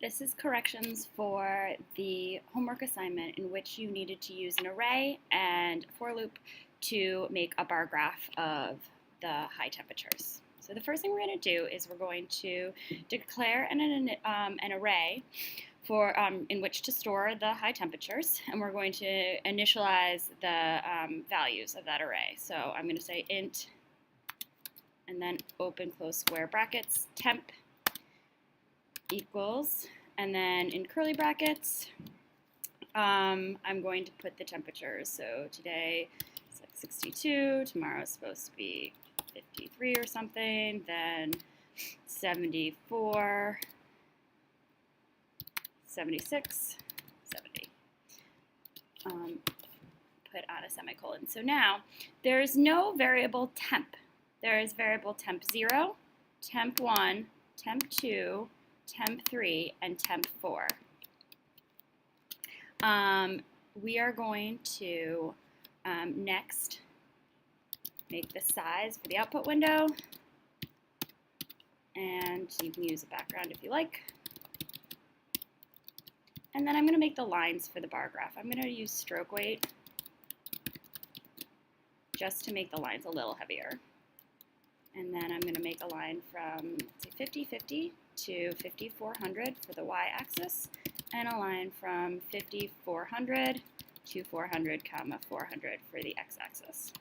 This is corrections for the homework assignment in which you needed to use an array and a for loop to make a bar graph of the high temperatures. So the first thing we're going to do is we're going to declare an array for in which to store the high temperatures, and we're going to initialize the values of that array. So I'm going to say int, and then open close square brackets, temp equals, and then in curly brackets, I'm going to put the temperatures. So today it's like 62, tomorrow's supposed to be 53 or something, then 74, 76, 70. Put on a semicolon. So now there's no variable temp. There is variable temp 0, temp 1, temp 2, temp 3, and temp 4. We are going to next make the size for the output window, and you can use a background if you like. And then I'm going to make the lines for the bar graph. I'm going to use stroke weight just to make the lines a little heavier. And then I'm going to make a line from, say, 50/50 to 5400 for the y-axis, and a line from 5400 to 400, 400 for the x-axis.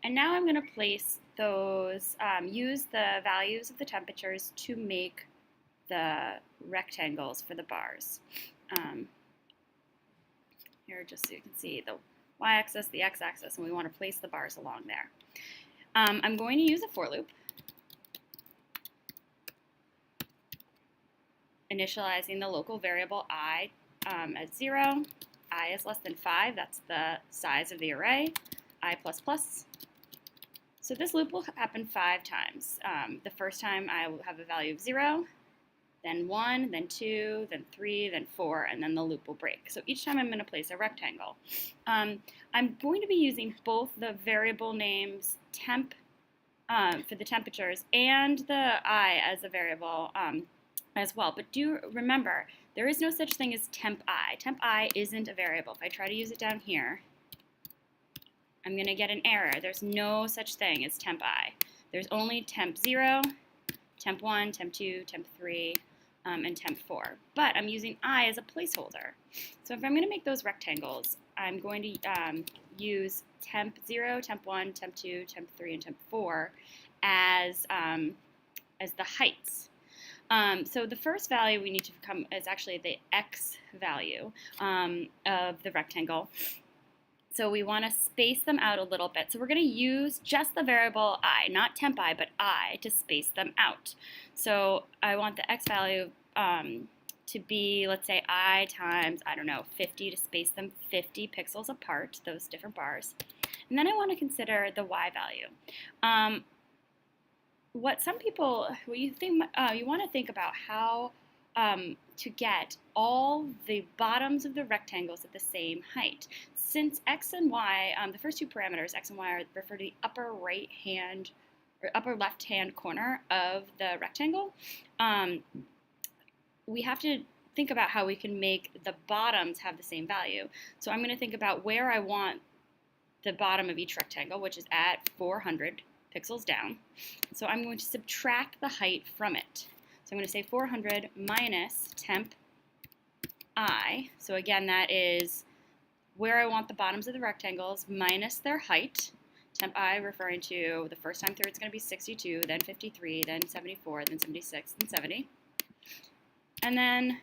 And now I'm going to place those, use the values of the temperatures to make the rectangles for the bars. Here, just so you can see the y-axis, the x-axis, and we want to place the bars along there. I'm going to use a for loop, initializing the local variable I as 0. I is less than 5, that's the size of the array, I++. So this loop will happen 5 times. The first time I will have a value of 0, then 1, then 2, then 3, then 4, and then the loop will break. So each time I'm going to place a rectangle. I'm going to be using both the variable names temp for the temperatures and the I as a variable as well. But do remember, there is no such thing as temp I. Temp I isn't a variable. If I try to use it down here, I'm going to get an error. There's no such thing as temp I. There's only temp 0, temp 1, temp 2, temp 3, and temp 4. But I'm using I as a placeholder. So if I'm going to make those rectangles, I'm going to use temp 0, temp 1, temp 2, temp 3, and temp 4 as the heights. So the first value we need to come is actually the x value of the rectangle. So we want to space them out a little bit. So we're going to use just the variable I, not temp I, but I, to space them out. So I want the x value to be, let's say, I times, I don't know, 50 to space them 50 pixels apart, those different bars. And then I want to consider the y value. What some people, you want to think about how to get all the bottoms of the rectangles at the same height. Since x and y, the first two parameters, x and y, refer to the upper right hand or upper left hand corner of the rectangle, we have to think about how we can make the bottoms have the same value. So I'm going to think about where I want the bottom of each rectangle, which is at 400 pixels down. So I'm going to subtract the height from it. So I'm going to say 400 minus temp I. So again, that is where I want the bottoms of the rectangles minus their height. Temp I referring to the first time through it's going to be 62, then 53, then 74, then 76, then 70. And then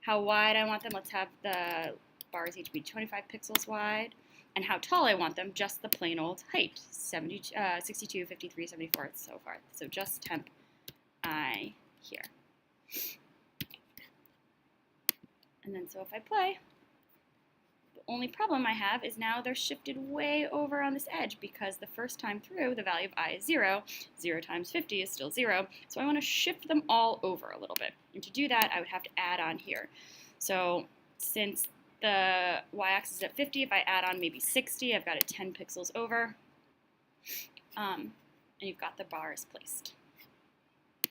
how wide I want them. Let's have the bars each be 25 pixels wide. And how tall I want them, just the plain old height, 62, 53, 74, and so forth. So just temp I here. And then so if I play, the only problem I have is now they're shifted way over on this edge because the first time through the value of I is 0. 0 times 50 is still 0. So I want to shift them all over a little bit. And to do that, I would have to add on here. So since the y-axis is at 50, if I add on maybe 60, I've got it 10 pixels over. And you've got the bars placed.